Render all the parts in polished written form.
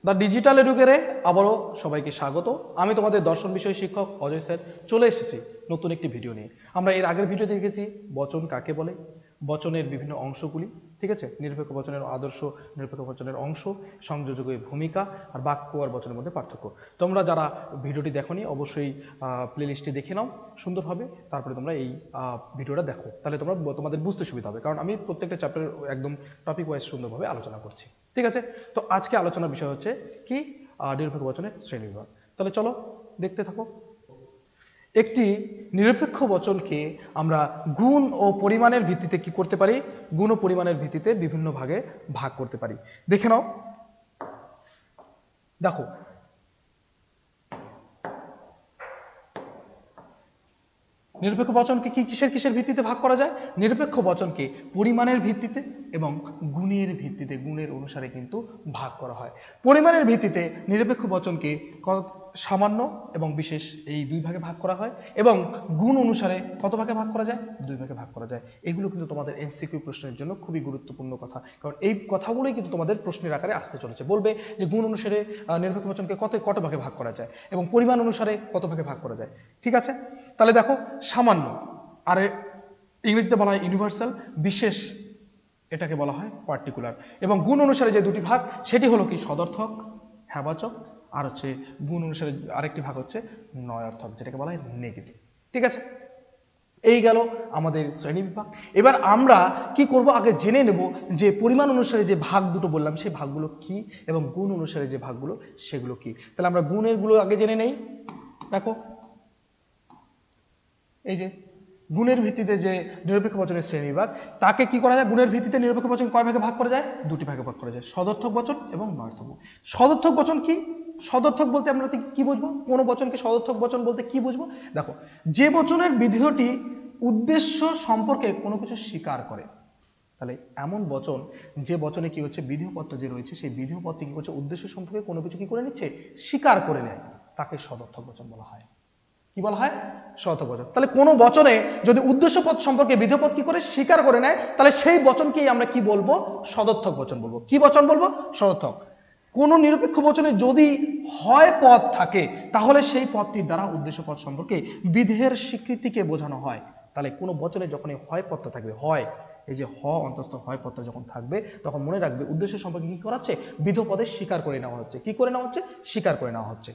The digital এডুকেরে আবারও সবাইকে স্বাগত। আমি তোমাদের দর্শন বিষয় শিক্ষক অজয় স্যার চলে এসেছি নতুন একটি ভিডিও নিয়ে। আমরা এর আগের ভিডিও দেখেছি বচন কাকে বলে, বচনের বিভিন্ন অংশগুলি, ঠিক আছে, নিরপেক্ষ বচনের আদর্শ, নিরপেক্ষ বচনের অংশ, সংযোজকের ভূমিকা আর বাক্য আর বচনের মধ্যে পার্থক্য। তোমরা যারা ভিডিওটি দেখোনি অবশ্যই প্লেলিস্টটি দেখে নাও সুন্দরভাবে, তারপরে তোমরা এই ভিডিওটা দেখো, তাহলে তোমাদের বুঝতে সুবিধা হবে, কারণ আমি প্রত্যেকটা চ্যাপ্টার একদম টপিক ওয়াইজ সুন্দরভাবে আলোচনা করছি। ঠিক আছে, তো আজকে আলোচনার বিষয় হচ্ছে কি নিরপেক্ষ বচনের শ্রেণীবিভাগ। তাহলে চলো দেখতে থাকো। একটি নিরপেক্ষ বচনকে আমরা গুণ ও পরিমাণের ভিত্তিতে কি করতে পারি, গুণ ও পরিমাণের ভিত্তিতে বিভিন্ন ভাগে ভাগ করতে পারি। দেখে নাও, দেখো নিরপেক্ষ বচনকে কি কিসের কিসের ভিত্তিতে ভাগ করা যায়? নিরপেক্ষ বচনকে পরিমাণের ভিত্তিতে এবং গুণের ভিত্তিতে, গুণের অনুসারে কিন্তু ভাগ করা হয়। পরিমাণের ভিত্তিতে নিরপেক্ষ বচনকে সামান্য এবং বিশেষ এই দুই ভাগে ভাগ করা হয়, এবং গুণ অনুসারে কত ভাগে ভাগ করা যায়? দুই ভাগে ভাগ করা যায়। এগুলো কিন্তু তোমাদের এমসিকিউ প্রশ্নের জন্য খুবই গুরুত্বপূর্ণ কথা, কারণ এই কথাগুলোই কিন্তু তোমাদের প্রশ্নের আকারে আসতে চলেছে। বলবে যে গুণ অনুসারে নিরপেক্ষ বচনকে কত ভাগে ভাগ করা যায় এবং পরিমাণ অনুসারে কত ভাগে ভাগ করা যায়। ঠিক আছে, তাহলে দেখো সামান্য, আর ইংরেজিতে বলা হয় ইউনিভার্সাল, বিশেষ এটাকে বলা হয় পার্টিকুলার, এবং গুণ অনুসারে যে দুটি ভাগ সেটি হলো কি সদর্থক, হ্যাবাচক, আর হচ্ছে গুণ অনুসারে আরেকটি ভাগ হচ্ছে নয়ার্থক, যেটাকে বলা হয় নেগেটিভ। ঠিক আছে, এই গেল আমাদের শ্রেণী বিভাগ। এবার আমরা কি করব, আগে জেনে নেব যে পরিমাণ অনুসারে যে ভাগ দুটো বললাম সেই ভাগগুলো কি, এবং গুণ অনুসারে যে ভাগগুলো সেগুলো কি। তাহলে আমরা গুণেরগুলো আগে জেনে নেই। দেখো এই যে গুণের ভিত্তিতে যে নিরপেক্ষ বচনের শ্রেণীবিভাগ, তাকে কি করা যায়, গুণের ভিত্তিতে নিরপেক্ষ বচন কয় ভাগে ভাগ করা যায়? দুটি ভাগে ভাগ করা যায়, সদর্থক বচন এবং নয়ার্থক বচন। সদর্থক বচন কি? সদর্থক বলতে আমরা কি বুঝবো, কোনো বচনকে সদর্থক বচন বলতে কি বুঝবো? দেখো, যে বচনের বিধেয়টি উদ্দেশ্য সম্পর্কে কোনো কিছু স্বীকার করে। তাহলে এমন বচন যে বচনে কি হচ্ছে, বিধেয় পত্র যে রয়েছে সেই বিধেয় পত্রে কি করছে, উদ্দেশ্য সম্পর্কে কোনো কিছু কি করে নিচ্ছে, স্বীকার করে নেয়, তাকে সদর্থক বচন বলা হয়। কি বলা হয়? সদর্থক বচন। তাহলে কোনো বচনে যদি উদ্দেশ্য পদ সম্পর্কে বিধেয় পদ কি করে স্বীকার করে নেয়, তাহলে সেই বচনকেই আমরা কি বলবো, সদর্থক বচন বলবো। কি বচন বলবো? সদর্থক। কোন নিরপেক্ষ বচনে যদি হয় পদ থাকে, তাহলে সেই পদটির দ্বারা উদ্দেশ্য পদ সম্পর্কে বিধেয়ের স্বীকৃতিকে বোঝানো হয়। তাহলে কোনো বচনে যখন এই হয় পদটা থাকবে, হয় এই যে অন্তস্থ হয় পদটা যখন থাকবে, তখন মনে রাখবে উদ্দেশ্য সম্পর্কে কি করাচ্ছে, বিধেয় পদে স্বীকার করে নেওয়া হচ্ছে। কি করে নেওয়া হচ্ছে? স্বীকার করে নেওয়া হচ্ছে।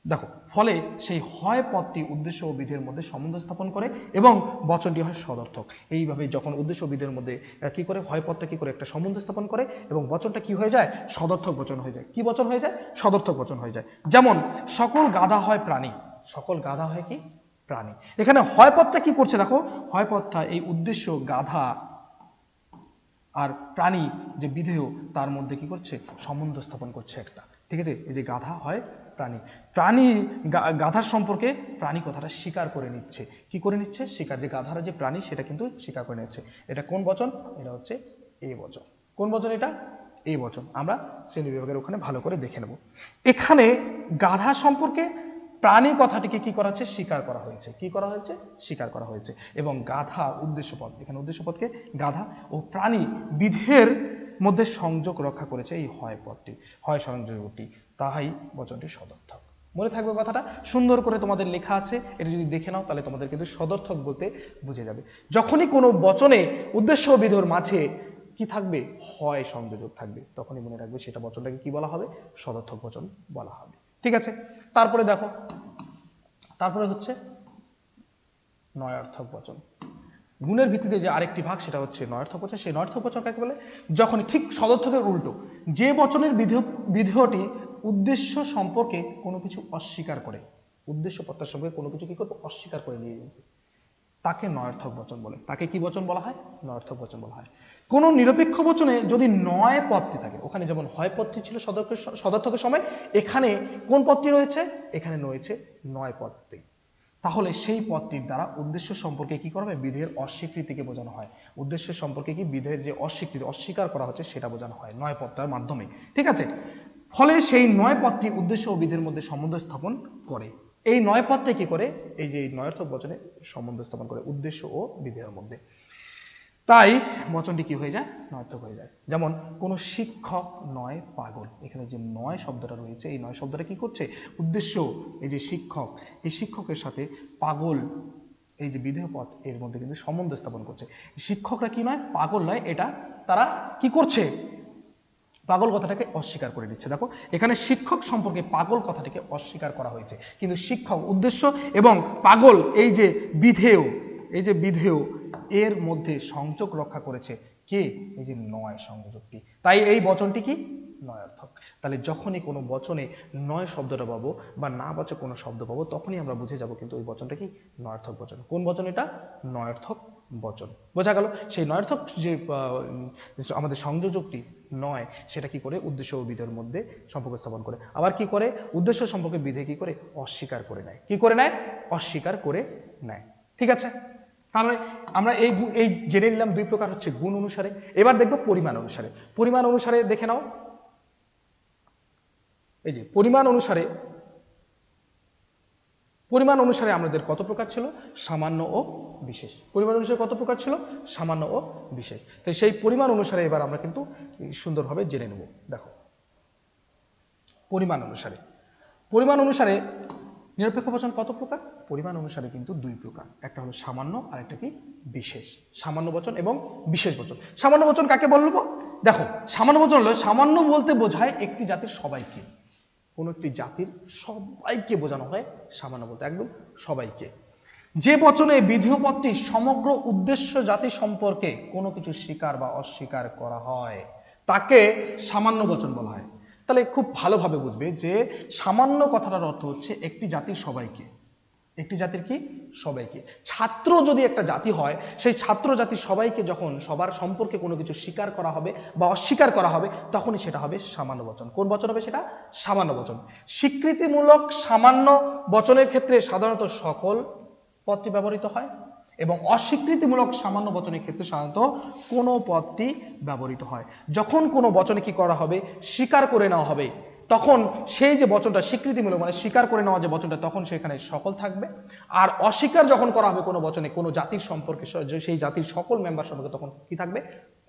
দেখো, ফলে সেই হয় পদটি উদ্দেশ্য ও বিধের মধ্যে সম্বন্ধ স্থাপন করে এবং বচনটি হয় সদর্থক। এইভাবে যখন উদ্দেশ্য ও বিধের মধ্যে কি করে, হয় পদটা কি করে একটা সম্বন্ধ স্থাপন করে এবং বচনটা কি হয়ে যায়, সদর্থক বচন হয়ে যায়। কি বচন হয়ে যায়? সদর্থক বচন হয়ে যায়। যেমন সকল গাধা হয় প্রাণী, সকল গাধা হয় কি? প্রাণী। এখানে হয় পদটা কি করছে, দেখো হয় পদটা এই উদ্দেশ্য গাধা আর প্রাণী যে বিধেয় তার মধ্যে কি করছে, সম্বন্ধ স্থাপন করছে একটা। ঠিক আছে, এই যে গাধা হয় প্রাণী, প্রাণী গাধার সম্পর্কে প্রাণী কথাটা স্বীকার করে নিচ্ছে। কি করে নিচ্ছে? স্বীকার, যে গাধার যে প্রাণী সেটা কিন্তু স্বীকার করে নিচ্ছে। এটা কোন বচন? এটা হচ্ছে এ বচন। কোন বচন এটা? এই বচন। আমরা শ্রেণী বিভাগের ওখানে ভালো করে দেখে নেব। এখানে গাধা সম্পর্কে প্রাণী কথাটিকে কি করা হচ্ছে, স্বীকার করা হয়েছে। কি করা হয়েছে? স্বীকার করা হয়েছে। এবং গাধা উদ্দেশ্য পদ, এখানে উদ্দেশ্য পদকে গাধা ও প্রাণী বিধের মধ্যে সংযোগ রক্ষা করেছে এই হয় পদটি, হয় সংযোগটি, তাহাই বচনটি সদর্থক। মনে থাকবে কথাটা, সুন্দর করে তোমাদের লেখা আছে, এটা যদি দেখে নাও তাহলে তোমাদের কিন্তু সদর্থক বলতে বুঝে যাবে। যখনই কোনো বচনে উদ্দেশ্য ও বিধের মাঝে কি থাকবে, হয় সংযোজক থাকবে, তখনই মনে রাখবে সেটা বচনটাকে কি বলা হবে, সদর্থক বচন বলা হবে। ঠিক আছে, তারপরে দেখো, তারপরে হচ্ছে নয়ার্থক বচন। গুণের ভিত্তিতে যে আরেকটি ভাগ সেটা হচ্ছে নয়ার্থক বচন। সেই নয়ার্থক বচন কাকে বলে? যখন ঠিক সদর্থকের উল্টো, যে বচনের বিধেয়টি উদ্দেশ্য সম্পর্কে কোনো কিছু অস্বীকার করে, উদ্দেশ্য পত্তার সম্পর্কে কোনো কিছু কি করবে, অস্বীকার করে নিয়ে যাবে, তাকে নয়ার্থক বচন বলে। তাকে কি বচন বলা হয়? নয়ার্থক বচন বলা হয়। কোন নিরপেক্ষ বচনে যদি নয় পদটি থাকে, ওখানে যেমন হয় পদটি ছিল সদর্থকের সময়, এখানে কোন পদটি রয়েছে? এখানে রয়েছে নয় পদটি। তাহলে সেই পদটির দ্বারা উদ্দেশ্য সম্পর্কে কি করবে, বিধেয়ের অস্বীকৃতিকে বোঝানো হয়। উদ্দেশ্য সম্পর্কে কি, বিধেয়ের যে অস্বীকৃতি, অস্বীকার করা হচ্ছে সেটা বোঝানো হয় নয় পদটার মাধ্যমে। ঠিক আছে, ফলে সেই নয় পদটি উদ্দেশ্য ও বিধের মধ্যে সম্বন্ধ স্থাপন করে। এই নয় পদটা কি করে, এই যে নয়ার্থক বচনে সম্বন্ধ স্থাপন করে উদ্দেশ্য ও বিধেয়ের মধ্যে। তাই বচনটি কি হয়ে যায়, নয়ার্থক হয়ে যায়। যেমন কোনো শিক্ষক নয় পাগল, এখানে যে নয় শব্দটা রয়েছে এই নয় শব্দটা কি করছে, উদ্দেশ্য এই যে শিক্ষক, এই শিক্ষকের সাথে পাগল এই যে বিধেয় পদ এর মধ্যে কিন্তু সম্বন্ধ স্থাপন করছে। শিক্ষকরা কি নয়, পাগল নয়, এটা তারা কি করছে, পাগল কথাটাকে অস্বীকার করে দিচ্ছে। দেখো এখানে শিক্ষক সম্পর্কে পাগল কথাটাকে অস্বীকার করা হয়েছে, কিন্তু শিক্ষক উদ্দেশ্য এবং পাগল এই যে বিধেয়, এই যে বিধেয় এর মধ্যে সংযোগ রক্ষা করেছে কে, এই যে নয় সংযোগটি। তাই এই বচনটি কি, নয়ার্থক। তাহলে যখনই কোনো বচনে নয় শব্দটা পাবো বা না বাচক কোনো শব্দ পাবো তখনই আমরা বুঝে যাব কিন্তু ওই বচনটা কি, নয়ার্থক বচন। কোন বচন এটা, নয়ার্থক বচন। বোঝা গেল? সেই নয়ার্থক যে আমাদের সংযোজকটি নয় সেটা কি করে, উদ্দেশ্য ও বিধেয়ের মধ্যে সম্পর্ক স্থাপন করে। আবার কি করে, উদ্দেশ্য সম্পর্কে বিধেয় কি করে, অস্বীকার করে নেয়। কি করে নেয়, অস্বীকার করে নেয়। ঠিক আছে, তাহলে আমরা এই জেনে নিলাম দুই প্রকার হচ্ছে গুণ অনুসারে। এবার দেখবো পরিমাণ অনুসারে। পরিমাণ অনুসারে দেখে নাও, এই যে পরিমাণ অনুসারে আমাদের কত প্রকার ছিল, সামান্য ও বিশেষ। পরিমাণ অনুসারে কত প্রকার ছিল, সামান্য ও বিশেষ। তাই সেই পরিমাণ অনুসারে এবার আমরা কিন্তু সুন্দরভাবে জেনে নেব। দেখো পরিমাণ অনুসারে নিরপেক্ষ বচন কত প্রকার, পরিমাণ অনুসারে কিন্তু দুই প্রকার, একটা হলো সামান্য আর একটা কি বিশেষ। সামান্য বচন এবং বিশেষ বচন। সামান্য বচন কাকে বলবো, দেখো সামান্য বচন হলো, সামান্য বলতে বোঝায় একটি জাতির সবাইকে, কোনো একটি জাতির সবাইকে বোঝানো হয় সামান্য বলতে, একদম সবাইকে। যে বচনে বিধেয় পদটি সমগ্র উদ্দেশ্য জাতি সম্পর্কে কোনো কিছু স্বীকার বা অস্বীকার করা হয় তাকে সামান্য বচন বলা হয়। তাহলে খুব ভালোভাবে বুঝবে যে সামান্য কথাটার অর্থ হচ্ছে একটি জাতির সবাইকে, একটি জাতির কি, সবাইকে। ছাত্র যদি একটা জাতি হয়, সেই ছাত্র জাতির সবাইকে যখন সবার সম্পর্কে কোনো কিছু স্বীকার করা হবে বা অস্বীকার করা হবে তখনই সেটা হবে সামান্য বচন। কোন বচন হবে সেটা, সামান্য বচন। স্বীকৃতিমূলক সামান্য বচনের ক্ষেত্রে সাধারণত সকল পদটি ব্যবহৃত হয় এবং অস্বীকৃতিমূলক সামান্য বচনের ক্ষেত্রে সাধারণত কোনো পদটি ব্যবহৃত হয়। যখন কোনো বচনে কি করা হবে, স্বীকার করে নেওয়া হবে, তখন সেই যে বচনটা স্বীকৃতিমূলক মানে স্বীকার করে নেওয়া যে বচনটা, তখন সেখানে সকল থাকবে। আর অস্বীকার যখন করা হবে কোনো বচনে, কোনো জাতির সম্পর্কে, সেই জাতির সকল মেম্বার সম্পর্কে, তখন কি থাকবে,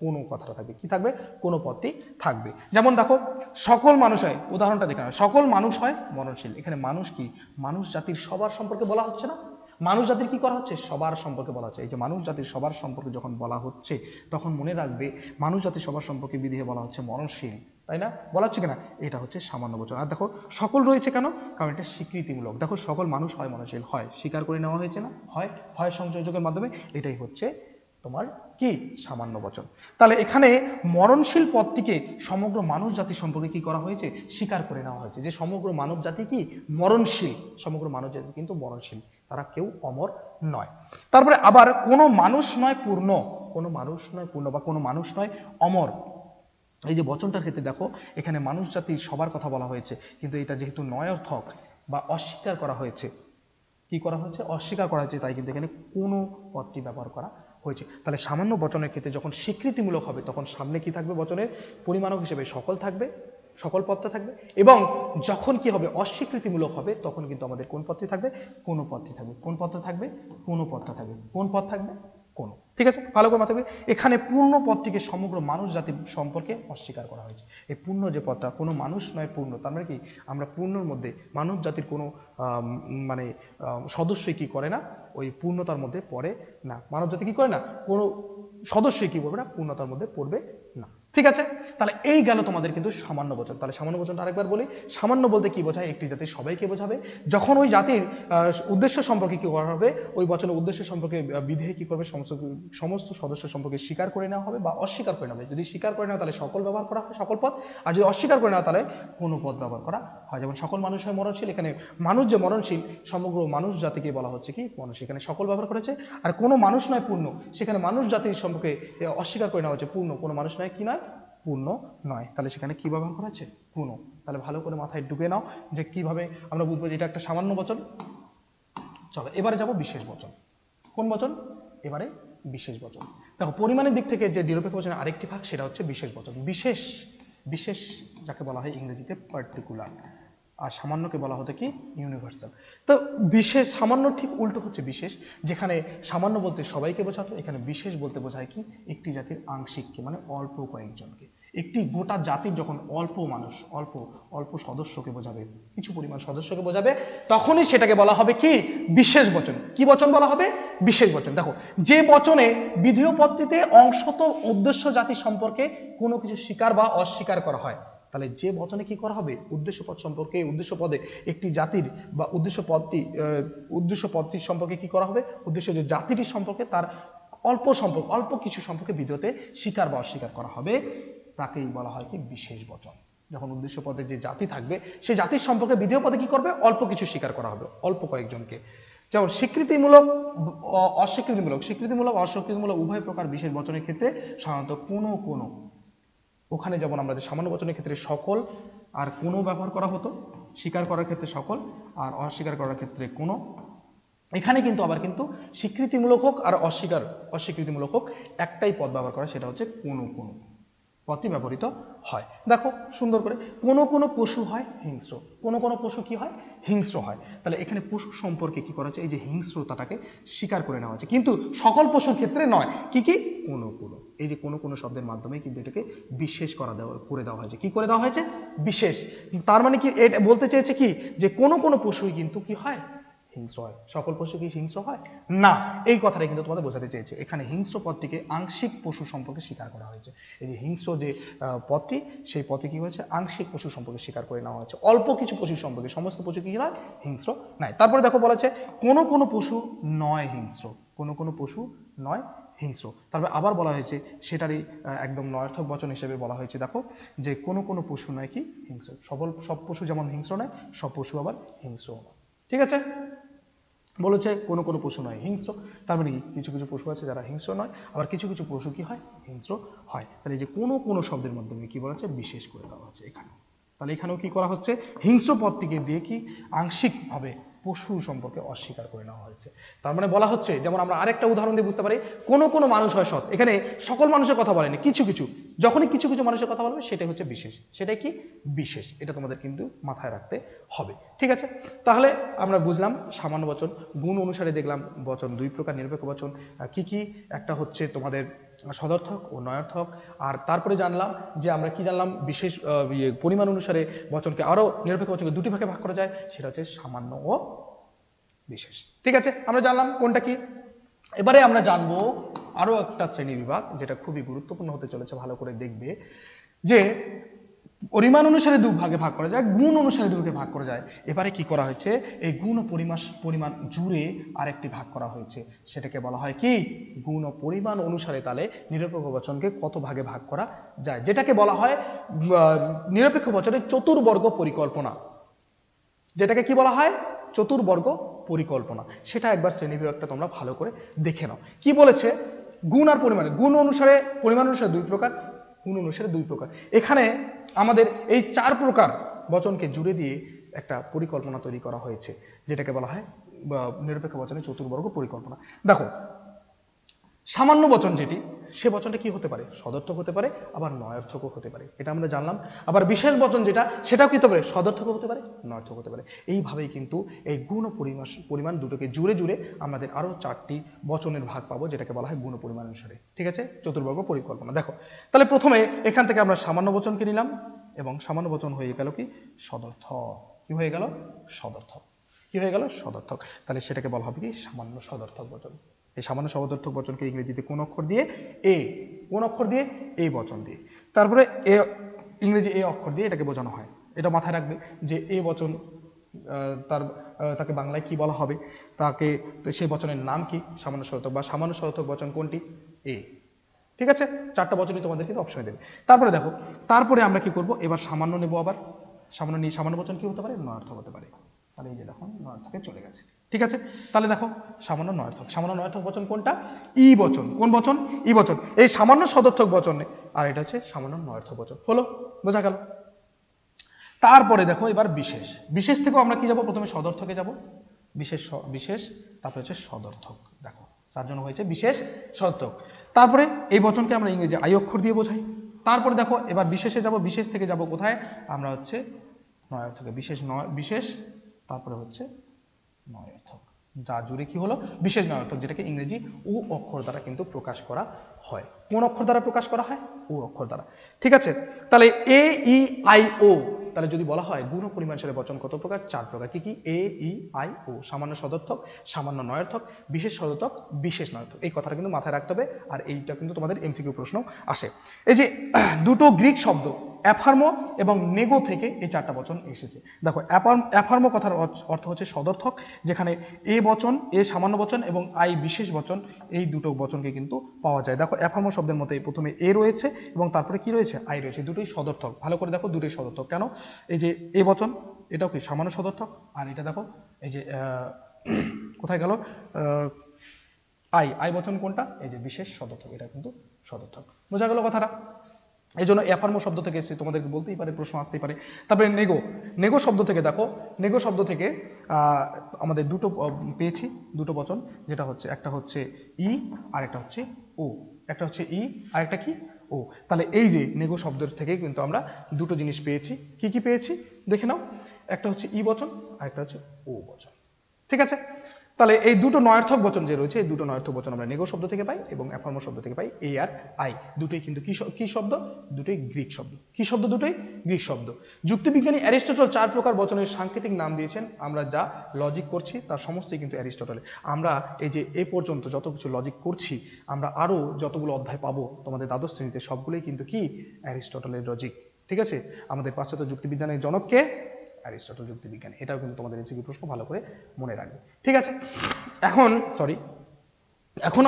কোনো কথাটা থাকবে। কি থাকবে, কোনো পদটি থাকবে। যেমন দেখো সকল মানুষ হয়, উদাহরণটা দেখে নাও, সকল মানুষ হয় মরণশীল। এখানে মানুষ কি, মানুষ জাতির সবার সম্পর্কে বলা হচ্ছে না, মানুষ জাতির কি করা হচ্ছে, সবার সম্পর্কে বলা হচ্ছে। এই যে মানুষ জাতির সবার সম্পর্কে যখন বলা হচ্ছে তখন মনে রাখবে মানুষ জাতির সবার সম্পর্কে বিধেয় বলা হচ্ছে মরণশীল, তাই না, বলা হচ্ছে কিনা, এটা হচ্ছে সামান্য বচন। আর দেখো সকল রয়েছে কেন, কারণ এটা স্বীকৃতিমূলক। দেখো সকল মানুষ হয় মরণশীল, হয় স্বীকার করে নেওয়া হয়েছে না, হয় সংযোজকের মাধ্যমে, এটাই হচ্ছে তোমার কি, সামান্য বচন। তাহলে এখানে মরণশীল পদটিকে সমগ্র মানব জাতি সম্পর্কে কি করা হয়েছে, স্বীকার করে নেওয়া হয়েছে যে সমগ্র মানব জাতি কি মরণশীল, সমগ্র মানব জাতি কিন্তু মরণশীল, তারা কেউ অমর নয়। তারপরে আবার কোনো মানুষ নয় পূর্ণ, কোনো মানুষ নয় পূর্ণ বা কোনো মানুষ নয় অমর, এই যে বচনটার ক্ষেত্রে দেখো এখানে মানুষ জাতির সবার কথা বলা হয়েছে, কিন্তু এটা যেহেতু নয়ার্থক বা অস্বীকার করা হয়েছে, কি করা হয়েছে, অস্বীকার করা হয়েছে, তাই কিন্তু এখানে কোনো পদটি ব্যবহার করা হয়েছে। তাহলে সামান্য বচনের ক্ষেত্রে যখন স্বীকৃতিমূলক হবে তখন সামনে কি থাকবে, বচনের পরিমাণক হিসেবে সকল থাকবে, সকল পদটা থাকবে। এবং যখন কি হবে, অস্বীকৃতিমূলক হবে তখন কিন্তু আমাদের কোন পদটি থাকবে, কোনো পদটি থাকবে। কোন পদটা থাকবে, কোনো পদটা থাকবে। কোন পদ থাকবে, কোনো। ঠিক আছে, ভালো করে মাথায় এখানে পূর্ণ পদটিকে সমগ্র মানুষ জাতি সম্পর্কে অস্বীকার করা হয়েছে। এই পূর্ণ যে পদটা, কোনো মানুষ নয় পূর্ণ, তার মানে কি আমরা পূর্ণর মধ্যে মানব জাতির কোনো মানে সদস্যই কি করে না, ওই পূর্ণতার মধ্যে পড়ে না। মানব জাতি কি করে না, কোনো সদস্যই কি করবে না, পূর্ণতার মধ্যে পড়বে না। ঠিক আছে, তাহলে এই গেল তোমাদের কিন্তু সামান্য বচন। তাহলে সামান্য বচনটা আরেকবার বলি, সামান্য বলতে কি বোঝায়, একটি জাতির সবাইকে বোঝাবে। যখন ওই জাতির উদ্দেশ্য সম্পর্কে কি করা হবে, ওই বচনের উদ্দেশ্য সম্পর্কে বিধেয় কি করবে, সমস্ত সদস্য সম্পর্কে স্বীকার করে নেওয়া হবে বা অস্বীকার করে নেওয়া হবে। যদি স্বীকার করে নেওয়া তাহলে সকল ব্যবহার করা হয়, সকল পদ। আর যদি অস্বীকার করে নেওয়া তাহলে কোনো পদ ব্যবহার করা হয়। যেমন সকল মানুষ হয় মরণশীল, এখানে মানুষ যে মরণশীল, সমগ্র মানুষ জাতিকে বলা হচ্ছে কি মরণশীল, এখানে সকল ব্যবহার করেছে। আর কোনো মানুষ নয় পূর্ণ, সেখানে মানুষ জাতির সম্পর্কে অস্বীকার করে নেওয়া হচ্ছে, পূর্ণ, কোনো মানুষ নয় কি নয়, পূর্ণ নয়। তাহলে সেখানে কি ব্যবহার করা হচ্ছে, পূর্ণ। তাহলে ভালো করে মাথায় ঢুকে নাও যে কিভাবে আমরা বুঝবো যে এটা একটা সামান্য বচন। চলো এবারে যাব বিশেষ বচন। কোন বচন, এবারে বিশেষ বচন। দেখো পরিমাণের দিক থেকে যে নিরপেক্ষ বচনের আরেকটি ভাগ সেটা হচ্ছে বিশেষ বচন। বিশেষ যাকে বলা হয় ইংরেজিতে পার্টিকুলার, আর সামান্যকে বলা হতো কি ইউনিভার্সাল। তো বিশেষ সামান্য ঠিক উল্টো হচ্ছে বিশেষ, যেখানে সামান্য বলতে সবাইকে বোঝাতো, এখানে বিশেষ বলতে বোঝায় কি একটি জাতির আংশিককে, মানে অল্প কয়েকজনকে। একটি গোটা জাতির যখন অল্প মানুষ, অল্প অল্প সদস্যকে বোঝাবে, কিছু পরিমাণ সদস্যকে বোঝাবে, তখনই সেটাকে বলা হবে কি বিশেষ বচন। কি বচন বলা হবে? বিশেষ বচন। দেখো, যে বচনে বিধেয় পদটিতে অংশত উদ্দেশ্য জাতি সম্পর্কে কোনো কিছু স্বীকার বা অস্বীকার করা হয়, তাহলে যে বচনে কি করা হবে? উদ্দেশ্য পদ সম্পর্কে, উদ্দেশ্য পদে একটি জাতির বা উদ্দেশ্য পদটির সম্পর্কে কি করা হবে? উদ্দেশ্য যে জাতিটির সম্পর্কে তার অল্প কিছু সম্পর্কে বিধেয়তে স্বীকার বা অস্বীকার করা হবে, তাকেই বলা হয় কি বিশেষ বচন। যখন উদ্দেশ্য পদে যে জাতি থাকবে, সেই জাতির সম্পর্কে বিধেয় পদে কি করবে? অল্প কিছু স্বীকার করা হবে, অল্প কয়েকজনকে। যেমন স্বীকৃতিমূলক, অস্বীকৃতিমূলক উভয় প্রকার বিশেষ বচনের ক্ষেত্রে সাধারণত কোনো ওখানে যেমন আমরা যে সামান্য বচনের ক্ষেত্রে সকল আর কোনো ব্যবহার করা হতো, স্বীকার করার ক্ষেত্রে সকল আর অস্বীকার করার ক্ষেত্রে কোনো, এখানে কিন্তু আবার কিন্তু স্বীকৃতিমূলক হোক আর অস্বীকৃতিমূলক হোক, একটাই পদ ব্যবহার করা, সেটা হচ্ছে কোনো পদটি ব্যবহৃত হয়। দেখো সুন্দর করে, কোনো পশু হয় হিংস্র, কোনো পশু কি হয়? হিংস্র হয়। তাহলে এখানে পশু সম্পর্কে কি করা হচ্ছে? এই যে হিংস্রতাটাকে স্বীকার করে নেওয়া হচ্ছে, কিন্তু সকল পশুর ক্ষেত্রে নয়। কি কোনো এই যে কোনো শব্দের মাধ্যমে কিন্তু এটাকে বিশেষ করে দেওয়া হয়েছে। কি করে দেওয়া হয়েছে? বিশেষ। তার মানে কি এটা বলতে চেয়েছে কি যে কোনো পশুই কিন্তু কি হয়? হিংস্র হয়। সকল পশু কি হিংস্র হয়? না, এই কথাটা কিন্তু তোমাদের বোঝাতে চেয়েছে। এখানে হিংস্র পদটিকে আংশিক পশু সম্পর্কে স্বীকার করা হয়েছে। এই যে হিংস্র যে পদটি, সেই পদে কি হয়েছে? আংশিক পশু সম্পর্কে স্বীকার করে নেওয়া হয়েছে, অল্প কিছু পশু সম্পর্কে। সমস্ত পশু কি নয়? হিংস্র নাই। তারপরে দেখো বলা হচ্ছে কোনো পশু নয় হিংস্র, কোনো পশু নয় হিংস্র। তারপরে আবার বলা হয়েছে, সেটারই একদম নয়ার্থক বচন হিসেবে বলা হয়েছে, দেখো যে কোনো পশু নয় কি হিংস্র। সব পশু যেমন হিংস্র নয়, সব পশু আবার হিংস্র নয়। ঠিক আছে, বলেছে কোনো পশু নয় হিংস্র। তার মানে কিছু পশু আছে যারা হিংস্র নয়, আবার কিছু পশু কি হয়? হিংস্র হয়। তাহলে এই যে কোনো শব্দের মাধ্যমে কি বলা হচ্ছে? বিশেষ করে দেওয়া হচ্ছে এখানে। তাহলে এখানেও কি করা হচ্ছে? হিংস্র পদটিকে দিয়ে কি আংশিকভাবে পশু সম্পর্কে অস্বীকার করে নেওয়া হয়েছে। তার মানে বলা হচ্ছে, যেমন আমরা আরেকটা উদাহরণ দিয়ে বুঝতে পারি, কোনো মানুষ হয় সৎ। এখানে সকল মানুষের কথা বলেনি, কিছু যখনই কিছু মানুষের কথা বলবে, সেটাই হচ্ছে বিশেষ। সেটাই কি বিশেষ। এটা তোমাদের কিন্তু মাথায় রাখতে হবে। ঠিক আছে, তাহলে আমরা বুঝলাম সামান্য বচন। গুণ অনুসারে দেখলাম বচন দুই প্রকার, নিরপেক্ষ বচন কি একটা হচ্ছে তোমাদের সদর্থক ও নয়ার্থক। আর তারপরে জানলাম যে আমরা কি জানলাম? বিশেষ পরিমাণ অনুসারে বচনকে আরো নিরপেক্ষ বচনকে দুটি ভাগে ভাগ করা যায়, সেটা হচ্ছে সামান্য ও বিশেষ। ঠিক আছে, আমরা জানলাম কোনটা কি। এবারে আমরা জানবো আরো একটা শ্রেণী বিভাগ, যেটা খুবই গুরুত্বপূর্ণ হতে চলেছে, ভালো করে দেখবে, যে পরিমাণ অনুসারে দু ভাগে ভাগ করা যায়, গুণ অনুসারে দু ভাগে ভাগ করা যায়। এবারে কি করা হয়েছে? এই গুণ ও পরিমাণ জুড়ে আরেকটি ভাগ করা হয়েছে, সেটাকে বলা হয় কি গুণ ও পরিমাণ অনুসারে তাহলে নিরপেক্ষ বচনকে কত ভাগে ভাগ করা যায়, যেটাকে বলা হয় নিরপেক্ষ বচনের চতুর্বর্গ পরিকল্পনা। যেটাকে কি বলা হয়? চতুর্বর্গ পরিকল্পনা। সেটা একবার শ্রেণীবিভাগটা তোমরা ভালো করে দেখে নাও। কি বলেছে? গুণ আর পরিমাণ, গুণ অনুসারে পরিমাণ অনুসারে দুই প্রকার, গুণ অনুসারে দুই প্রকার। এখানে আমাদের এই চার প্রকার বচনকে জুড়ে দিয়ে একটা পরিকল্পনা তৈরি করা হয়েছে, যেটাকে বলা হয় নিরপেক্ষ বচনের চতুর্বর্গ পরিকল্পনা। দেখো, সামান্য বচন যেটি, সে বচনটা কি হতে পারে? সদর্থক হতে পারে, আবার নয়ার্থকও হতে পারে, এটা আমরা জানলাম। আবার বিশেষ বচন যেটা, সেটাও কি হতে পারে? সদর্থক হতে পারে, নয়ার্থক হতে পারে। এইভাবেই কিন্তু এই গুণ ও পরিমাণ দুটোকে জুড়ে আমাদের আরো চারটি বচনের ভাগ পাবো, যেটাকে বলা হয় গুণ ও পরিমাণ অনুসারে। ঠিক আছে, চতুর্বর্গ পরিকল্পনা। দেখো, তাহলে প্রথমে এখান থেকে আমরা সামান্য বচনকে নিলাম, এবং সামান্য বচন হয়ে গেল কি সদর্থক। কি হয়ে গেল? সদর্থক। কি হয়ে গেল? সদর্থক। তাহলে সেটাকে বলা হবে কি সামান্য সদর্থক বচন। এই সামান্য সদর্থক বচনকে ইংরেজিতে কোন অক্ষর দিয়ে? এ। কোন অক্ষর দিয়ে? এই বচন দিয়ে। তারপরে এ ইংরেজি এ অক্ষর দিয়ে এটাকে বোঝানো হয়। এটা মাথায় রাখবে যে এ বচন তাকে বাংলায় কি বলা হবে, তাকে সেই বচনের নাম কি? সামান্য সদর্থক, বা সামান্য সদর্থক বচন কোনটি? এ। ঠিক আছে, চারটা বচনই তোমাদের কিন্তু অপশনে দেবে। তারপরে দেখো, তারপরে আমরা কি করব? এবার সামান্য নেব। আবার সামান্য নিয়ে সামান্য বচন কি হতে পারে? নয়ার্থক হতে পারে। তাহলে এই যে দেখো নয়ার্থকে চলে গেছে। ঠিক আছে, তাহলে দেখো সামান্য নয়ার্থক বচন কোনটা? ই বচন। কোন বচন? ই বচন। এই সামান্য সদর্থক বচন, আর এটা হচ্ছে সামান্য নয়ার্থক বচন। হলো, বোঝা গেল? তারপরে দেখো এবার বিশেষ থেকেও আমরা কি যাব? প্রথমে সদর্থকে যাব, বিশেষ, তারপরে হচ্ছে সদর্থক। দেখো চার জন্য হয়েছে বিশেষ, সদর্থক। তারপরে এই বচনকে আমরা ইংরেজি আই অক্ষর দিয়ে বোঝাই। তারপরে দেখো এবার বিশেষে যাব, বিশেষ থেকে যাব কোথায়? আমরা হচ্ছে নয়ার্থকে বিশেষ তারপরে হচ্ছে নয়ার্থক, যা জুড়ে কি হলো বিশেষ নয়ার্থক, যেটাকে ইংরেজি ও অক্ষর দ্বারা কিন্তু প্রকাশ করা হয়। কোন অক্ষর দ্বারা প্রকাশ করা হয়? ও অক্ষর দ্বারা। ঠিক আছে, তাহলে এ ই আই ও, তাহলে যদি বলা হয় গুণ ও পরিমাণশালী বচন কত প্রকার? 4 প্রকার। কি কি? এ ই আই ও, সামান্য সদর্থক, সামান্য নয়ার্থক, বিশেষ সদর্থক, বিশেষ নয়ার্থক। এই কথাটা কিন্তু মাথায় রাখতে হবে, আর এইটা কিন্তু তোমাদের এমসিকিউ প্রশ্ন আসে। এই যে দুটো গ্রিক শব্দ অ্যাফার্মো এবং নেগো থেকে এই 4টা বচন এসেছে। দেখো অ্যাফার্মো কথার অর্থ হচ্ছে সদর্থক, যেখানে এ বচন, এ সামান্য বচন এবং আই বিশেষ বচন, এই দুটো বচনকে কিন্তু পাওয়া যায়। দেখো অ্যাফার্মো শব্দের মধ্যে প্রথমে এ রয়েছে এবং তারপরে কি রয়েছে? আই রয়েছে। দুটোই সদর্থক। ভালো করে দেখো, দুটোই সদর্থক। কেন? এই যে এ বচন, এটাও কি সামান্য সদর্থক, আর এটা দেখো এই যে কোথায় গেল আই বচন কোনটা? এই যে বিশেষ সদর্থক, এটা কিন্তু সদর্থক। বোঝা গেল কথাটা? এই জন্য অ্যাফার্মো শব্দ থেকে এসেছে, তোমাদেরকে বলতেই পারে, প্রশ্ন আসতেই পারে। তারপরে নেগো শব্দ থেকে দেখো, নেগো শব্দ থেকে আমাদের দুটো পেয়েছি, দুটো বচন, যেটা হচ্ছে একটা হচ্ছে ই আর একটা হচ্ছে ও, একটা হচ্ছে ই আর একটা কি? ও। তাহলে এই যে নেগো শব্দের থেকে কিন্তু আমরা দুটো জিনিস পেয়েছি। কি কি পেয়েছি দেখে নাও, একটা হচ্ছে ই বচন আর একটা হচ্ছে ও বচন। ঠিক আছে, তাহলে এই দুটো নয়ার্থক বচন যে রয়েছে, এই দুটো নয়ার্থক বচন আমরা নেগো শব্দ থেকে পাই এবং অ্যাফার্মো শব্দ থেকে পাই। এ আর আই দুটোই কিন্তু কি শব্দ? দুটোই গ্রিক শব্দ। কি শব্দ? দুটোই গ্রিক শব্দ। যুক্তিবিজ্ঞানী অ্যারিস্টটল 4 প্রকার বচনের সাংকেতিক নাম দিয়েছেন। আমরা যা লজিক করছি তার সমস্তই কিন্তু অ্যারিস্টটলে। আমরা এই যে এ পর্যন্ত যত কিছু লজিক করছি, আমরা আরও যতগুলো অধ্যায় পাবো তোমাদের দ্বাদশ শ্রেণীতে, সবগুলোই কিন্তু কি? অ্যারিস্টটলের লজিক। ঠিক আছে, আমাদের পাশ্চাত্য যুক্তিবিজ্ঞানের জনককে? অ্যারিস্টটল যুক্তিবিজ্ঞান। এটাও কিন্তু তোমাদের এমসিকিউ প্রশ্ন, ভালো করে মনে রাখবে। ঠিক আছে, এখন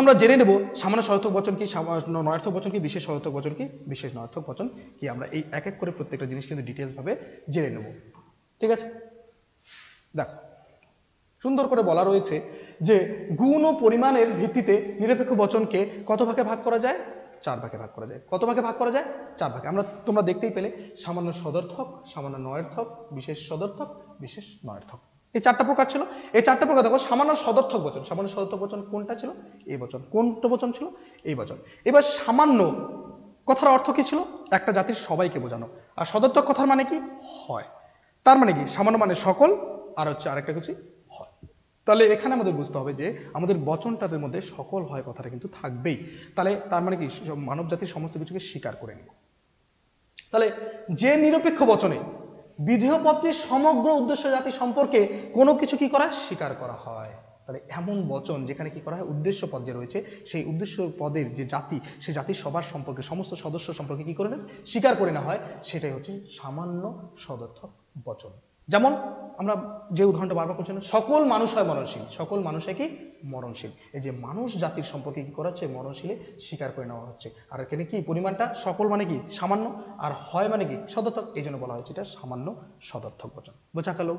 আমরা জেনে নেব সামান্য সদর্থক বচন কি, সামান্য নয়ার্থক বচন কি, বিশেষ সদর্থক বচন কি, বিশেষ নয়ার্থক বচন কি। আমরা এই এক এক করে প্রত্যেকটা জিনিস কিন্তু ডিটেলস ভাবে জেনে নেব। ঠিক আছে, দেখো সুন্দর করে বলা রয়েছে যে গুণ ও পরিমাণের ভিত্তিতে নিরপেক্ষ বচনকে কত ভাগে ভাগ করা যায়? 4 ভাগে ভাগ করা যায়। কত ভাগে ভাগ করা যায়? 4 ভাগে। তোমরা দেখতেই পেলে, সামান্য সদর্থক, সামান্য নয়ার্থক, বিশেষ সদর্থক, বিশেষ নয়ার্থক, এই 4টা প্রকার ছিল। এই 4টা প্রকার দেখো, সামান্য সদর্থক বচন, সামান্য সদর্থক বচন কোনটা ছিল? এই বচন। কোনটা বচন ছিল? এই বচন। এবার সামান্য কথার অর্থ কি ছিল? একটা জাতির সবাইকে বোঝানো। আর সদর্থক কথার মানে কি? হয়। তার মানে কি? সামান্য মানে সকল, আর হচ্ছে আরেকটা কিছু হয়। তাহলে এখানে আমাদের বুঝতে হবে যে আমাদের বচনটাদের মধ্যে সকল হয় কথাটা কিন্তু থাকবেই। তাহলে তার মানে কি? মানব জাতির সমস্ত কিছুকে স্বীকার করে নিব। তাহলে যে নিরপেক্ষ বচনে বিধেয় পদটির সমগ্র উদ্দেশ্য জাতি সম্পর্কে কোনো কিছু কি করা? স্বীকার করা হয়। তাহলে এমন বচন যেখানে কি করা হয়? উদ্দেশ্য পদ যে রয়েছে, সেই উদ্দেশ্য পদের যে জাতি, সেই জাতির সবার সম্পর্কে, সমস্ত সদস্য সম্পর্কে কি করে না? স্বীকার করে না হয়, সেটাই হচ্ছে সামান্য সদর্থক বচন। যেমন আমরা যে উদাহরণটা বারবার করছি না, সকল মানুষ হয় মরণশীল। সকল মানুষ হয় কি? মরণশীল। এই যে মানুষ জাতির সম্পর্কে কি করা হচ্ছে? মরণশীলে স্বীকার করে নেওয়া হচ্ছে। আর এখানে কি পরিমাণটা? সকল মানে কি? সামান্য, আর হয় মানে কি? সদর্থক। এই জন্য বলা হচ্ছে এটা সামান্য সদর্থক বচন। বোঝা গেল?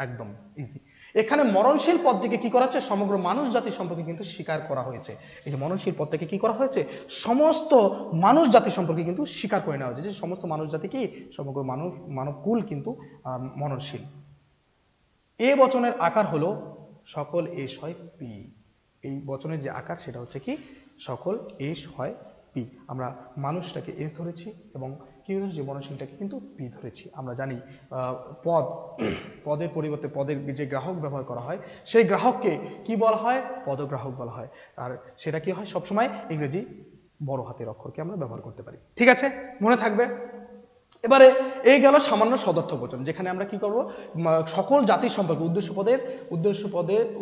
একদম ইজি। এখানে মরণশীল পদটিকে কি করা হচ্ছে? সমগ্র মানুষ জাতির সম্পর্কে কিন্তু স্বীকার করা হয়েছে। এই যে মরণশীল পদটাকে কি করা হয়েছে? সমস্ত মানুষ জাতি সম্পর্কে কিন্তু স্বীকার করে নেওয়া হয়েছে, যে সমস্ত মানুষ জাতি কি? সমগ্র মানবকুল কিন্তু মরণশীল। এ বচনের আকার হলো সকল এস হয় পি। এই বচনের যে আকার, সেটা হচ্ছে কি? সকল এস হয় পি। আমরা মানুষটাকে এস ধরেছি এবং কি ধরেছি? মরণশীলটাকে কিন্তু পি ধরেছি। আমরা জানি পদের পরিবর্তে পদের যে গ্রাহক ব্যবহার করা হয়, সেই গ্রাহককে কি বলা হয়? পদগ্রাহক বলা হয়। আর সেটা কি হয়? সবসময় ইংরেজি বড় হাতের অক্ষরকে আমরা ব্যবহার করতে পারি। ঠিক আছে, মনে থাকবে। এবারে এই গেল সামান্য সদর্থক বচন, যেখানে আমরা কি করব? সকল জাতির সম্পর্কে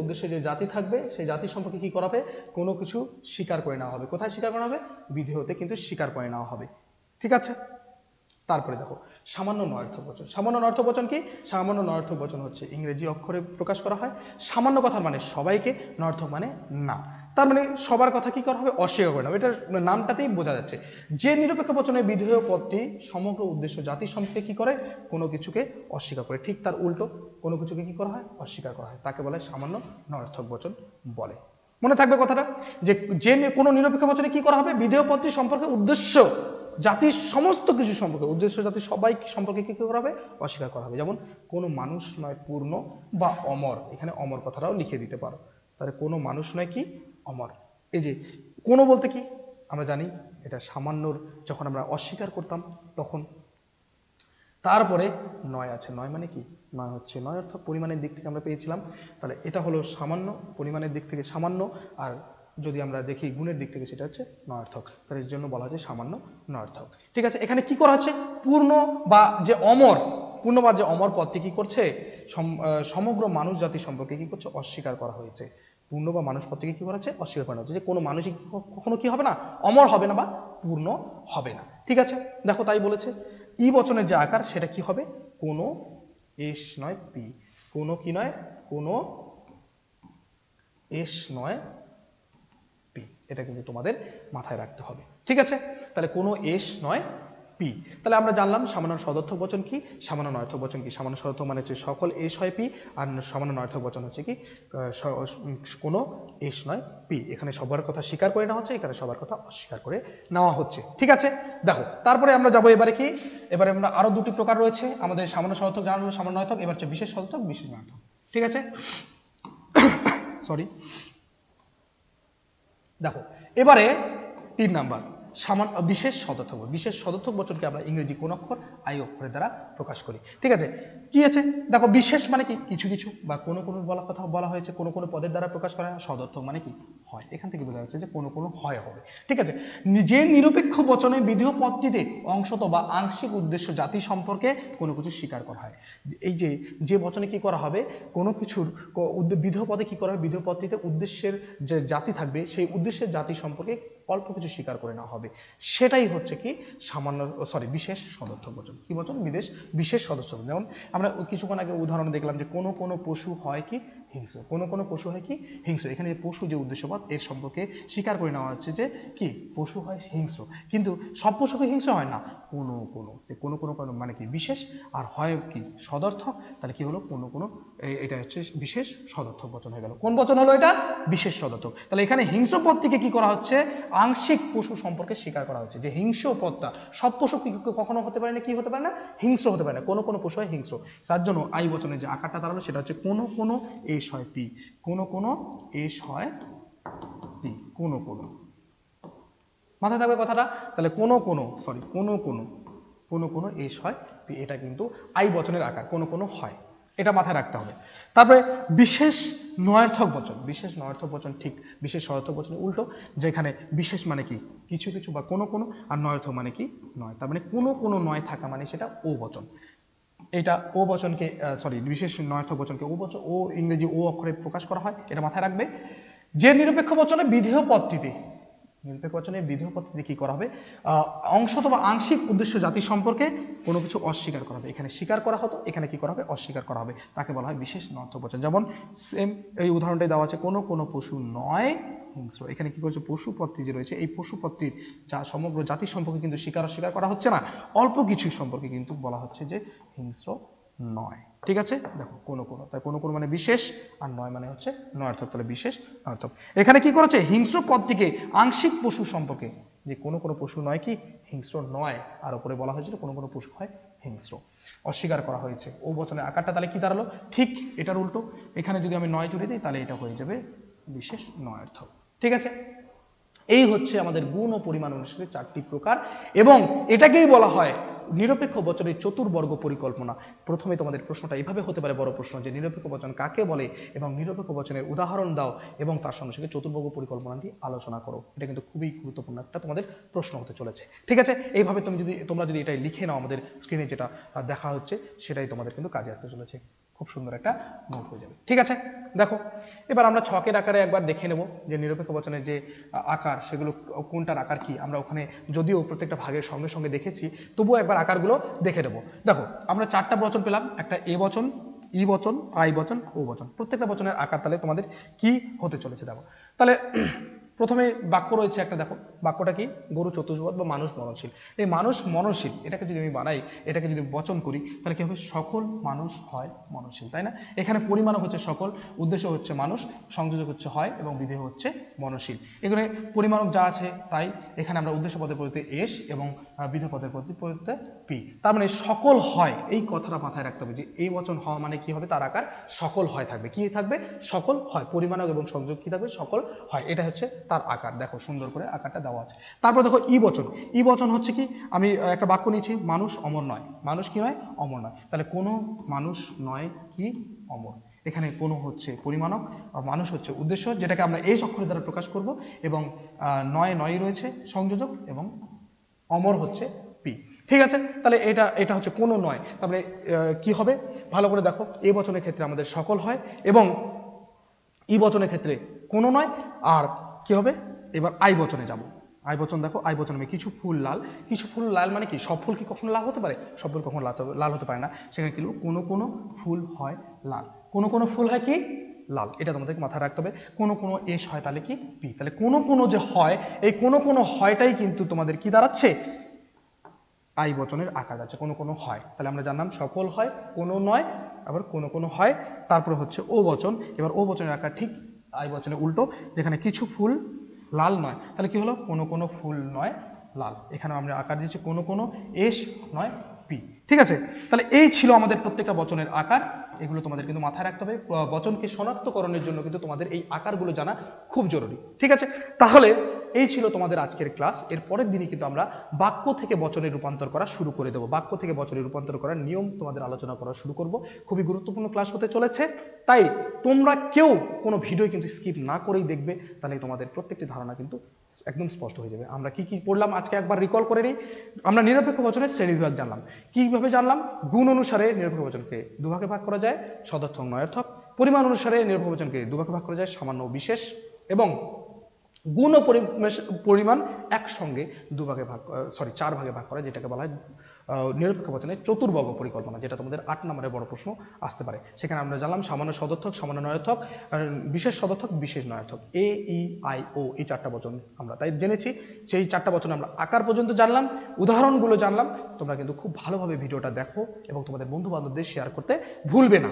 উদ্দেশ্যে যে জাতি থাকবে, সেই জাতির সম্পর্কে কি করা হবে? কোনো কিছু স্বীকার করে নেওয়া হবে। কোথায় স্বীকার করা হবে? বিধেয়তে কিন্তু স্বীকার করে নেওয়া হবে। ঠিক আছে, তারপরে দেখো সামান্য নয়ার্থক বচন। সামান্য নয়ার্থক বচন কি? সামান্য নয়ার্থক বচন হচ্ছে ইংরেজি অক্ষরে প্রকাশ করা হয়। সামান্য কথার মানে সবাইকে, নয়ার্থক মানে না। তার মানে সবার কথা কি করা হবে? অস্বীকার করে নেওয়া। এটার নামটাতেই বোঝা যাচ্ছে। যে নিরপেক্ষ বচনে বিধেয় পদটি সমগ্র উদ্দেশ্য জাতির সম্পর্কে কি করে? কোনো কিছুকে অস্বীকার করে। ঠিক তার উল্টো, কোনো কিছুকে কি করা হয়? অস্বীকার করা হয়। তাকে বলে সামান্য নয়ার্থক বচন বলে। মনে থাকবে কথাটা, যে কোনো নিরপেক্ষ বচনে কি করা হবে? বিধেয় পদটি সম্পর্কে উদ্দেশ্য জাতির সমস্ত কিছু সম্পর্কে, উদ্দেশ্য জাতির সবাই সম্পর্কে কি করা হবে? অস্বীকার করা হবে। যেমন কোনো মানুষ নয় পূর্ণ বা অমর, এখানে অমর কথাটাও লিখে দিতে পারো। তাহলে কোনো মানুষ নয় কি? অমর। এই যে কোনো বলতে কি? আমরা জানি এটা সামান্যর, যখন আমরা অস্বীকার করতাম তখন তারপরে নয় আছে, নয় মানে কি, নয় হচ্ছে নয় অর্থাৎ পরিমাণের দিক থেকে আমরা পেয়েছিলাম, তাহলে এটা হলো সামান্য, পরিমাণের দিক থেকে সামান্য, আর যদি আমরা দেখি গুণের দিক থেকে সেটা হচ্ছে নয়ার্থক, তাহলে এর জন্য বলা হচ্ছে সামান্য নয়ার্থক। ঠিক আছে, এখানে কি করা হচ্ছে, পূর্ণ বা যে অমর, পূর্ণ বা যে অমর পদটি কি করছে, সমগ্র মানুষ জাতি সম্পর্কে কি করছে, অস্বীকার করা হয়েছে। পূর্ণ বা মানুষ পদটিকে কি করা হচ্ছে, অস্বীকার করা হচ্ছে, যে কোনো মানুষই কখনো কি হবে না, অমর হবে না বা পূর্ণ হবে না। ঠিক আছে, দেখো তাই বলেছে। ই বচনের যে আকার সেটা কি হবে, কোনো এস নয় পি, কোনো কি নয়, কোনো এস নয় পি, এটা কিন্তু তোমাদের মাথায় রাখতে হবে। ঠিক আছে, তাহলে কোনো এস নয় পি, তাহলে আমরা জানলাম সামান্য সদর্থক বচন কি, সামান্য নয়ার্থক বচন কি। সামান্য সদর্থক মানে হচ্ছে সকল এস হয় পি, আর সামান্য নয়ার্থক বচন হচ্ছে কি কোনো এস নয় পি। এখানে সবার কথা স্বীকার করে নেওয়া হচ্ছে, এখানে সবার কথা অস্বীকার করে নেওয়া হচ্ছে। ঠিক আছে, দেখো তারপরে আমরা যাবো এবারে কি, এবারে আমরা আরো দুটি প্রকার রয়েছে আমাদের, সামান্য সদর্থক জানানো, সামান্য নয়ার্থক, এবার হচ্ছে বিশেষ সদর্থক, বিশেষ নয়ার্থক। ঠিক আছে, সরি, দেখো এবারে 3 নাম্বার সামান্য বিশেষ সদর্থক। বিশেষ সদর্থক বচনকে আমরা ইংরেজি কোন অক্ষর, আই অক্ষরের দ্বারা প্রকাশ করি। ঠিক আছে, কি আছে দেখো, বিশেষ মানে কি, কিছু কিছু বা কোনো কোনো বলা কথা বলা হয়েছে, কোনো কোনো পদের দ্বারা প্রকাশ করা হয়। সদর্থক মানে কি, হয়, এখান থেকে বোঝা যাচ্ছে যে কোনো কোনো হয় হবে। ঠিক আছে, যে নিরপেক্ষ বচনে বিধেয় পদটিতে অংশত বা আংশিক উদ্দেশ্য জাতি সম্পর্কে কোনো কিছু স্বীকার করা হয়। এই যে যে বচনে কি করা হবে, কোনো কিছুর বিধেয় পদে কি করা হবে, বিধেয় পদটিতে উদ্দেশ্যের যে জাতি থাকবে, সেই উদ্দেশ্যের জাতি সম্পর্কে অল্প কিছু স্বীকার করে নেওয়া হবে, সেটাই হচ্ছে কি সামান্য বিশেষ সদর্থক বচন। কি বচন, বিশেষ সদর্থক। যেমন আমরা কিছুক্ষণ আগে উদাহরণ দেখলাম যে কোনো কোনো পশু হয় কি হিংস্র, কোনো কোনো পশু হয় কি হিংস্র। এখানে পশু যে উদ্দেশ্যপদ, এর সম্পর্কে স্বীকার করে নেওয়া হচ্ছে যে কি পশু হয় হিংস্র, কিন্তু সব পশুকে হিংস্র হয় না, কোনো কোনো, কোনো কোনো মানে কি বিশেষ, আর হয় কি সদর্থক, তাহলে কি হলো কোনো কোনো, এটা হচ্ছে বিশেষ সদর্থক বচন হয়ে গেল। কোন বচন হলো এটা, বিশেষ সদর্থক। তাহলে এখানে হিংস্র পদ থেকে কি করা হচ্ছে, আংশিক পশু সম্পর্কে স্বীকার করা হচ্ছে, যে হিংস্র পদটা সব পশু কখনো হতে পারে না, কি হতে পারে না, হিংস্র হতে পারে না, কোনো কোনো পশু হয় হিংস্র। তার জন্য আই বচনের যে আকারটা দাঁড়ালো সেটা হচ্ছে কোনো কোনো এস হয় পি, কোনো কোনো এস হয় পি, কোনো কোনো, মাথায় থাকবে কথাটা। তাহলে কোনো কোনো কোনো কোনো, কোনো কোনো এস হয় পি, এটা কিন্তু আই বচনের আকার, কোনো কোনো হয়, এটা মাথায় রাখতে হবে। তারপরে বিশেষ নয়ার্থক বচন, বিশেষ নয়ার্থক বচন ঠিক বিশেষ সদর্থক বচনের উল্টো, যেখানে বিশেষ মানে কি কিছু কিছু বা কোনো কোনো, আর নয়ার্থক মানে কি নয়, তার মানে কোনো কোনো নয় থাকা মানে সেটা ও বচন। এটা ও বচনকে বিশেষ নয়ার্থক বচনকে ও বচন, ও ইংরেজি ও অক্ষরে প্রকাশ করা হয়, এটা মাথায় রাখবে। যে নিরপেক্ষ বচনে বিধেয় পদটিতে, নিরপেক্ষ বচনে বিধেয় পদটিতে কি করা হবে, অংশত বা আংশিক উদ্দেশ্য জাতি সম্পর্কে কোনো কিছু অস্বীকার করা হবে। এখানে স্বীকার করা হতো, এখানে কি করা হবে, অস্বীকার করা হবে, তাকে বলা হয় বিশেষ নয়ার্থক বচন। যেমন সেম এই উদাহরণটাই দেওয়া আছে, কোনো কোনো পশু নয় হিংস্র। এখানে কি করছে, পশু পদটি যে রয়েছে, এই পশু পদটির যা সমগ্র জাতি সম্পর্কে কিন্তু অস্বীকার করা হচ্ছে না, অল্প কিছু সম্পর্কে কিন্তু বলা হচ্ছে যে হিংস্র নয়। ঠিক আছে, দেখো কোনো কোনো, তাই কোনো কোনো মানে বিশেষ, আর নয় মানে হচ্ছে নয়ার্থক, তাহলে বিশেষ নয়ার্থক। এখানে কি করেছে, হিংস্র পদটিকে আংশিক পশু সম্পর্কে, যে কোনো কোনো পশু নয় কি হিংস্র নয়, আর উপরে বলা হয়েছিল কোনো কোনো পশু হয় হিংস্র, অস্বীকার করা হয়েছে। ও বচনের আকারটা তাহলে কি দাঁড়ালো, ঠিক এটার উল্টো। এখানে যদি আমি নয় জুড়ে দিই, তাহলে এটা হয়ে যাবে বিশেষ নয়ার্থক। ঠিক আছে, এই হচ্ছে আমাদের গুণ ও পরিমাণ অনুসারে 4টি প্রকার, এবং এটাকেই বলা হয় নিরপেক্ষ বচনের চতুর্বর্গ পরিকল্পনা। প্রথমে তোমাদের প্রশ্নটা এইভাবে হতে পারে, বড় প্রশ্ন, যে নিরপেক্ষ বচন কাকে বলে এবং নিরপেক্ষ বচনের উদাহরণ দাও, এবং তার সঙ্গে সঙ্গে চতুর্বর্গ পরিকল্পনাটি আলোচনা করো। এটা কিন্তু খুবই গুরুত্বপূর্ণ একটা তোমাদের প্রশ্ন হতে চলেছে। ঠিক আছে, এইভাবে তোমরা যদি এটাই লিখে নাও, আমাদের স্ক্রিনে যেটা দেখা হচ্ছে সেটাই তোমাদের কিন্তু কাজে আসতে চলেছে, খুব সুন্দর একটা নোট হয়ে যাবে। ঠিক আছে, দেখো এবার আমরা ছকের আকারে একবার দেখে নেব যে নিরপেক্ষ বচনের যে আকার, সেগুলো কোনটার আকার কি। আমরা ওখানে যদিও প্রত্যেকটা ভাগের সঙ্গে সঙ্গে দেখেছি, তবুও একবার আকারগুলো দেখে নেব। দেখো আমরা 4টা বচন পেলাম, একটা এ বচন, ই বচন, আই বচন, ও বচন। প্রত্যেকটা বচনের আকার তাহলে তোমাদের কি হতে চলেছে দেখো। তাহলে প্রথমে বাক্য রয়েছে একটা, দেখো বাক্যটা কি, গরু চতুষ্পদ বা মানুষ মননশীল। এই মানুষ মননশীল এটাকে যদি আমি বানাই, এটাকে যদি বচন করি, তাহলে কি হবে, সকল মানুষ হয় মননশীল, তাই না। এখানে পরিমাণক হচ্ছে সকল, উদ্দেশ্য হচ্ছে মানুষ, সংযোজক হচ্ছে হয়, এবং বিধেয় হচ্ছে মননশীল। এগুলো পরিমাণক যা আছে তাই, এখানে আমরা উদ্দেশ্য পদের পরিবর্তে এস এবং বিধেয় পদের পরিবর্তে পি। তার মানে সকল হয়, এই কথাটা মাথায় রাখতে হবে যে এই বচন হওয়া মানে কি হবে, তার আকার সকল হয় থাকবে। কি থাকবে? সকল হয়। পরিমাণক এবং সংযোগ কি থাকবে? সকল হয়। এটা হচ্ছে তার আকার। দেখো সুন্দর করে আকারটা দেওয়া আছে। তারপর দেখো ই বচন। ই বচন হচ্ছে কি, আমি একটা বাক্য নিয়েছি, মানুষ অমর নয়। মানুষ কি নয়? অমর নয়। তাহলে কোনো মানুষ নয় কি অমর। এখানে কোনো হচ্ছে পরিমাণক, আর মানুষ হচ্ছে উদ্দেশ্য, যেটাকে আমরা এই অক্ষরের দ্বারা প্রকাশ করব, এবং নয় রয়েছে সংযোজক, এবং অমর হচ্ছে পি। ঠিক আছে, তাহলে এটা হচ্ছে কোনো নয়। তারপরে কি হবে ভালো করে দেখো, এই বচনের ক্ষেত্রে আমাদের সকল হয়, এবং ই বচনের ক্ষেত্রে কোনো নয়। আর কি হবে, এবার আই বচনে যাব। আই বচন দেখো, আই বচনে কিছু ফুল লাল। কিছু ফুল লাল মানে কি, সব ফুল কি কখনো লাল হতে পারে? সব ফুল কখনো লাল হতে পারে না। সেখানে কি কোনো কোনো ফুল হয় লাল। কোনো কোনো ফুল হয় কি লাল। এটা তোমাদেরকে মাথায় রাখতে হবে। কোনো কোনো এস হয় তাহলে কি পি। তাহলে কোনো কোনো যে হয়, এই কোনো কোনো হয়টাই কিন্তু তোমাদের কি দাঁড়াচ্ছে, আই বচনের আকার যাচ্ছে। কোনো কোনো হয়, তাহলে আমরা জানলাম সকল হয়, কোনো নয়, আবার কোনো কোনো হয়। তারপরে হচ্ছে ও বচন। এবার ও বচনের আকার ঠিক আই বচনের উল্টো, যেখানে কিছু ফুল লাল নয়, তাহলে কি হলো, কোনো কোনো ফুল নয় লাল। এখানে আমরা আকার দিচ্ছি কোনো কোনো এস নয় পি। ঠিক আছে, তাহলে এই ছিল আমাদের প্রত্যেকটা বচনের আকার। এগুলো তোমাদের কিন্তু মাথায় রাখতে হবে। বচনকে শনাক্তকরণের জন্য কিন্তু তোমাদের এই আকারগুলো জানা খুব জরুরি। ঠিক আছে, তাহলে এই ছিল তোমাদের আজকের ক্লাস। এর পরের দিনই কিন্তু আমরা বাক্য থেকে বচনে রূপান্তর করা শুরু করে দেবো। বাক্য থেকে বচনে রূপান্তর করার নিয়ম তোমাদের আলোচনা করা শুরু করব। খুবই গুরুত্বপূর্ণ ক্লাস হতে চলেছে, তাই তোমরা কেউ কোনো ভিডিও কিন্তু স্কিপ না করেই দেখবে, তাহলে তোমাদের প্রত্যেকটি ধারণা কিন্তু একদম স্পষ্ট হয়ে যাবে। আমরা কি কি পড়লাম আজকে একবার রিকল করে নিই। আমরা নিরপেক্ষ বচনের শ্রেণীবিভাগ জানলাম। কিভাবে জানলাম? গুণ অনুসারে নিরপেক্ষ বচনকে দুভাগে ভাগ করা যায়, সদর্থক নয়ার্থক। পরিমাণ অনুসারে নিরপেক্ষ বচনকে দুভাগে ভাগ করা যায়, সামান্য ও বিশেষ। এবং গুণ ও পরিমাণ একসঙ্গে চার ভাগে ভাগ করা, যেটাকে বলা হয় নিরপেক্ষ বচনের চতুর্বর্গ পরিকল্পনা, যেটা তোমাদের 8 নম্বরের বড় প্রশ্ন আসতে পারে। সেখানে আমরা জানলাম সামান্য সদর্থক, সামান্য নয়ার্থক, বিশেষ সদর্থক, বিশেষ নয়ার্থক, এ ই আই ও, এই 4টা বচন আমরা তাই জেনেছি। সেই 4টা বচন আমরা আকার পর্যন্ত জানলাম, উদাহরণগুলো জানলাম। তোমরা কিন্তু খুব ভালোভাবে ভিডিওটা দেখো এবং তোমাদের বন্ধু বান্ধবদের শেয়ার করতে ভুলবে না।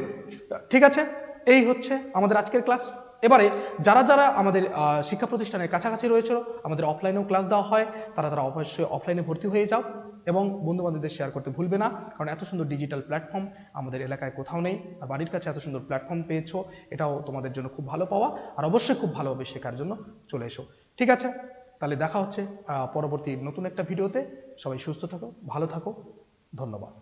ঠিক আছে, এই হচ্ছে আমাদের আজকের ক্লাস। এবারে যারা যারা আমাদের শিক্ষা প্রতিষ্ঠানের কাছাকাছি রয়েছে, আমাদের অফলাইনেও ক্লাস দেওয়া হয়, তারা অবশ্যই অফলাইনে ভর্তি হয়ে যাও এবং বন্ধু বান্ধবদের শেয়ার করতে ভুলবে না। কারণ এত সুন্দর ডিজিটাল প্ল্যাটফর্ম আমাদের এলাকায় কোথাও নেই। আর বাড়ির কাছে এত সুন্দর প্ল্যাটফর্ম পেয়েছো, এটাও তোমাদের জন্য খুব ভালো পাওয়া। আর অবশ্যই খুব ভালোভাবে শেখার জন্য চলে এসো। ঠিক আছে, তাহলে দেখা হচ্ছে পরবর্তী নতুন একটা ভিডিওতে। সবাই সুস্থ থাকো, ভালো থাকো, ধন্যবাদ।